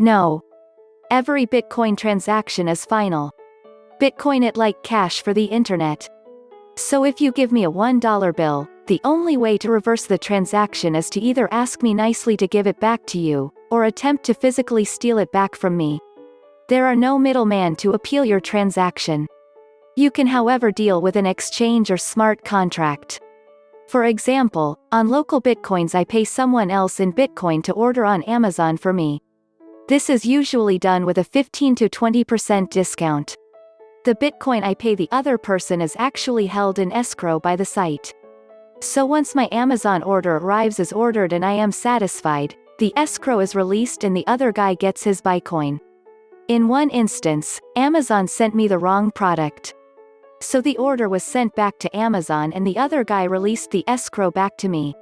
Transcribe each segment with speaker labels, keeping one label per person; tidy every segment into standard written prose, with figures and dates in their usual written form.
Speaker 1: No. Every Bitcoin transaction is final. Bitcoin it like cash for the internet. So if you give me a $1 bill, the only way to reverse the transaction is to either ask me nicely to give it back to you, or attempt to physically steal it back from me. There are no middlemen to appeal your transaction. You can however deal with an exchange or smart contract. For example, on local Bitcoins I pay someone else in Bitcoin to order on Amazon for me. This is usually done with a 15 to 20% discount. The Bitcoin I pay the other person is actually held in escrow by the site. So once my Amazon order arrives as ordered and I am satisfied, the escrow is released and the other guy gets his Bitcoin. In one instance, Amazon sent me the wrong product. So the order was sent back to Amazon and the other guy released the escrow back to me.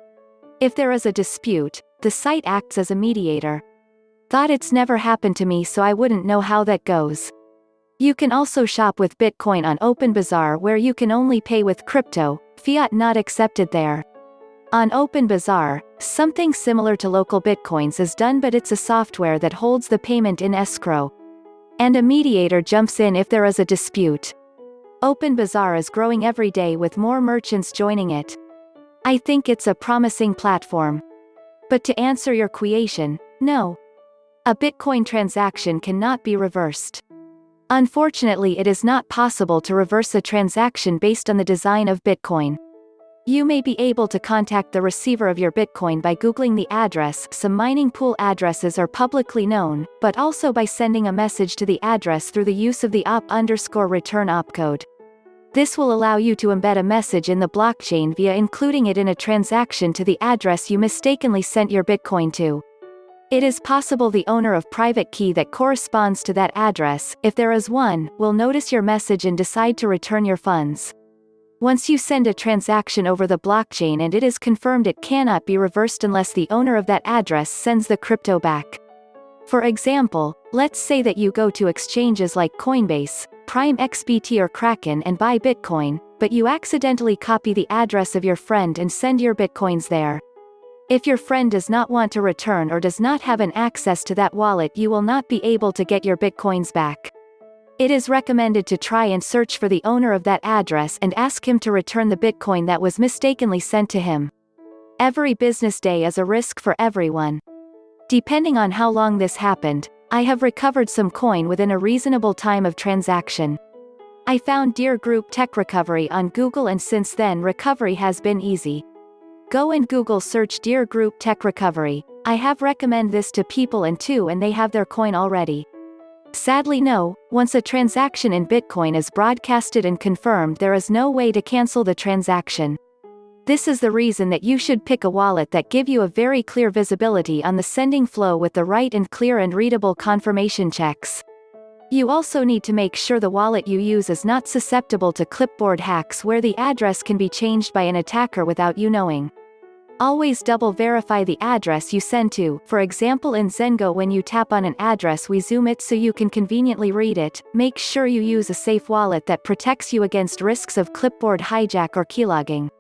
Speaker 1: If there is a dispute, the site acts as a mediator. Thought it's never happened to me so I wouldn't know how that goes. You can also shop with Bitcoin on OpenBazaar where you can only pay with crypto, fiat not accepted there. On OpenBazaar, something similar to local Bitcoins is done but it's a software that holds the payment in escrow. And a mediator jumps in if there is a dispute. OpenBazaar is growing every day with more merchants joining it. I think it's a promising platform. But to answer your question, no. A Bitcoin transaction cannot be reversed. Unfortunately, it is not possible to reverse a transaction based on the design of Bitcoin. You may be able to contact the receiver of your Bitcoin by Googling the address. Some mining pool addresses are publicly known, but also by sending a message to the address through the use of the op_return opcode. This will allow you to embed a message in the blockchain via including it in a transaction to the address you mistakenly sent your Bitcoin to. It is possible the owner of private key that corresponds to that address, if there is one, will notice your message and decide to return your funds. Once you send a transaction over the blockchain and it is confirmed, it cannot be reversed unless the owner of that address sends the crypto back. For example, let's say that you go to exchanges like Coinbase, Prime XBT or Kraken and buy Bitcoin, but you accidentally copy the address of your friend and send your Bitcoins there. If your friend does not want to return or does not have an access to that wallet, you will not be able to get your Bitcoins back. It is recommended to try and search for the owner of that address and ask him to return the Bitcoin that was mistakenly sent to him. Every business day is a risk for everyone. Depending on how long this happened, I have recovered some coin within a reasonable time of transaction. I found Deer Group Tech Recovery on Google and since then recovery has been easy. Go and Google search Deer Group Tech Recovery. I have recommend this to people and they have their coin already. Sadly no, once a transaction in Bitcoin is broadcasted and confirmed, there is no way to cancel the transaction. This is the reason that you should pick a wallet that give you a very clear visibility on the sending flow with the right and clear and readable confirmation checks. You also need to make sure the wallet you use is not susceptible to clipboard hacks where the address can be changed by an attacker without you knowing. Always double verify the address you send to. For example, in Zengo, when you tap on an address, we zoom it so you can conveniently read it. Make sure you use a safe wallet that protects you against risks of clipboard hijack or keylogging.